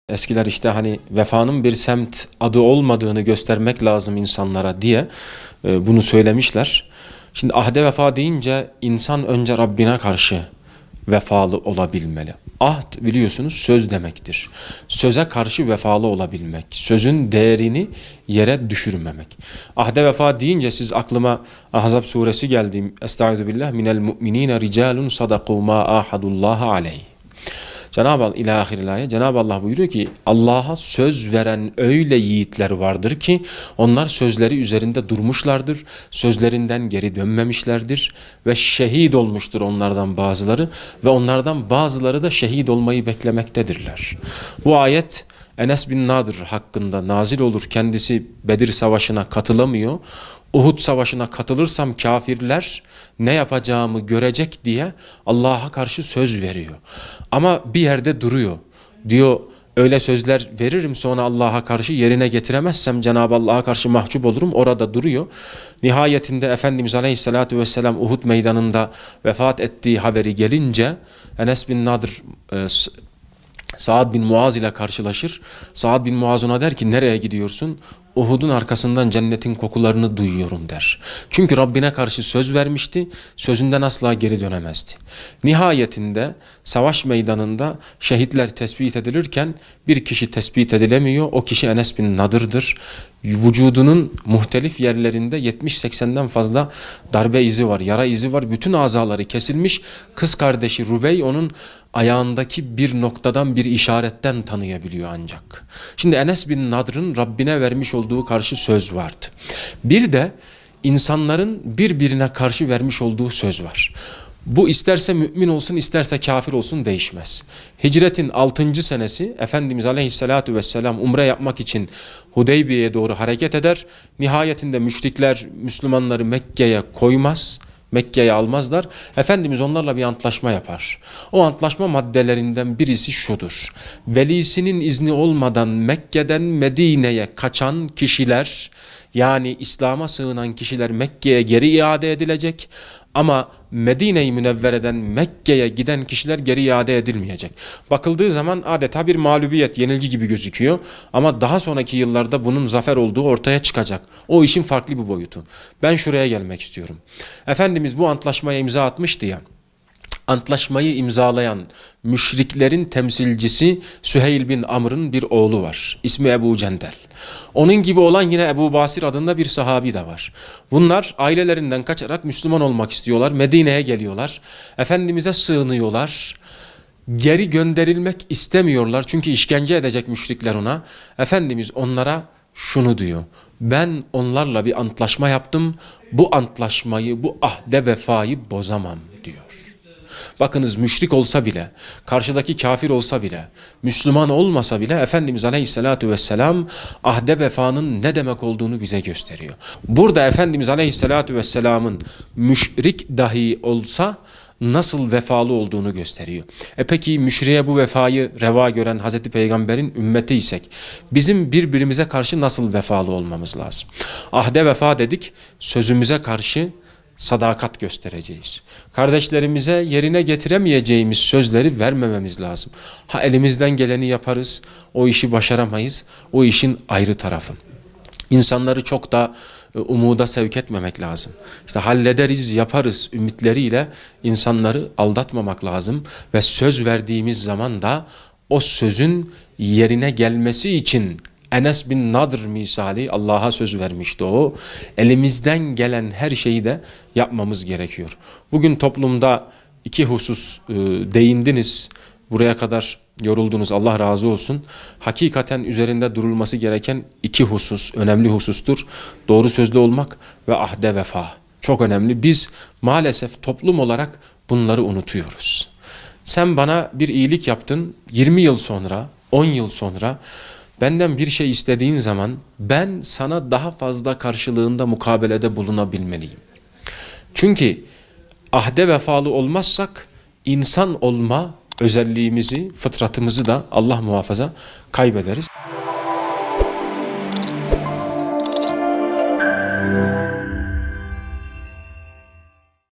Eskiler işte hani vefanın bir semt adı olmadığını göstermek lazım insanlara diye bunu söylemişler. Şimdi ahde vefa deyince insan önce Rabbine karşı vefalı olabilmeli. Ahd biliyorsunuz söz demektir. Söze karşı vefalı olabilmek. Sözün değerini yere düşürmemek. Ahde vefa deyince siz aklıma Ahzab suresi geldi. Estaizu billah minel mu'minine ricalun sadaku ma ahadullaha aleyh. Cenab-ı Allah ilahirillahı Cenab-ı Allah buyuruyor ki Allah'a söz veren öyle yiğitler vardır ki onlar sözleri üzerinde durmuşlardır. Sözlerinden geri dönmemişlerdir ve şehit olmuştur onlardan bazıları ve onlardan bazıları da şehit olmayı beklemektedirler. Bu ayet Enes bin Nadir hakkında nazil olur. Kendisi Bedir Savaşı'na katılamıyor. Uhud Savaşı'na katılırsam kafirler ne yapacağımı görecek diye Allah'a karşı söz veriyor. Ama bir yerde duruyor. Diyor öyle sözler veririm sonra Allah'a karşı yerine getiremezsem Cenab-ı Allah'a karşı mahcup olurum. Orada duruyor. Nihayetinde Efendimiz Aleyhisselatü Vesselam Uhud meydanında vefat ettiği haberi gelince Enes bin Nadir Sa'd bin Muaz ile karşılaşır. Sa'd bin Muaz ona der ki nereye gidiyorsun? Uhud'un arkasından cennetin kokularını duyuyorum der. Çünkü Rabbine karşı söz vermişti, sözünden asla geri dönemezdi. Nihayetinde savaş meydanında şehitler tespit edilirken bir kişi tespit edilemiyor. O kişi Enes bin Nadır'dır. Vücudunun muhtelif yerlerinde 70-80'den fazla darbe izi var, yara izi var. Bütün azaları kesilmiş. Kız kardeşi Rubey onun ayağındaki bir noktadan bir işaretten tanıyabiliyor ancak. Şimdi Enes bin Nadr'ın Rabbine vermiş olduğu karşı söz vardı. Bir de insanların birbirine karşı vermiş olduğu söz var. Bu isterse mümin olsun isterse kafir olsun değişmez. Hicretin 6. senesi Efendimiz Aleyhisselatü Vesselam umre yapmak için Hudeybiye'ye doğru hareket eder. Nihayetinde müşrikler Müslümanları Mekke'ye koymaz. Mekke'ye almazlar. Efendimiz onlarla bir antlaşma yapar. O antlaşma maddelerinden birisi şudur. Velisinin izni olmadan Mekke'den Medine'ye kaçan kişiler yani İslam'a sığınan kişiler Mekke'ye geri iade edilecek. Ama Medine-i Münevvere'den Mekke'ye giden kişiler geri iade edilmeyecek. Bakıldığı zaman adeta bir mağlubiyet, yenilgi gibi gözüküyor. Ama daha sonraki yıllarda bunun zafer olduğu ortaya çıkacak. O işin farklı bir boyutu. Ben şuraya gelmek istiyorum. Efendimiz bu antlaşmaya imza atmıştı ya. Antlaşmayı imzalayan müşriklerin temsilcisi Süheyl bin Amr'ın bir oğlu var. İsmi Ebu Cendel. Onun gibi olan yine Ebu Basir adında bir sahabi de var. Bunlar ailelerinden kaçarak Müslüman olmak istiyorlar. Medine'ye geliyorlar. Efendimiz'e sığınıyorlar. Geri gönderilmek istemiyorlar. Çünkü işkence edecek müşrikler ona. Efendimiz onlara şunu diyor. Ben onlarla bir antlaşma yaptım. Bu antlaşmayı, bu ahde vefayı bozamam diyor. Bakınız müşrik olsa bile, karşıdaki kafir olsa bile, Müslüman olmasa bile Efendimiz Aleyhisselatü Vesselam ahde vefanın ne demek olduğunu bize gösteriyor. Burada Efendimiz Aleyhisselatü Vesselam'ın müşrik dahi olsa nasıl vefalı olduğunu gösteriyor. Peki müşriye bu vefayı reva gören Hazreti Peygamber'in ümmetiysek bizim birbirimize karşı nasıl vefalı olmamız lazım? Ahde vefa dedik, sözümüze karşı sadakat göstereceğiz. Kardeşlerimize yerine getiremeyeceğimiz sözleri vermememiz lazım. Ha elimizden geleni yaparız, o işi başaramayız, o işin ayrı tarafı. İnsanları çok da umuda sevk etmemek lazım. İşte hallederiz, yaparız ümitleriyle insanları aldatmamak lazım ve söz verdiğimiz zaman da o sözün yerine gelmesi için Enes bin Nadr misali Allah'a söz vermişti o. Elimizden gelen her şeyi de yapmamız gerekiyor. Bugün toplumda iki husus değindiniz. Buraya kadar yoruldunuz. Allah razı olsun. Hakikaten üzerinde durulması gereken iki husus, önemli husustur. Doğru sözlü olmak ve ahde vefa. Çok önemli. Biz maalesef toplum olarak bunları unutuyoruz. Sen bana bir iyilik yaptın. 20 yıl sonra, 10 yıl sonra benden bir şey istediğin zaman ben sana daha fazla karşılığında mukabelede bulunabilmeliyim. Çünkü ahde vefalı olmazsak insan olma özelliğimizi, fıtratımızı da Allah muhafaza kaybederiz.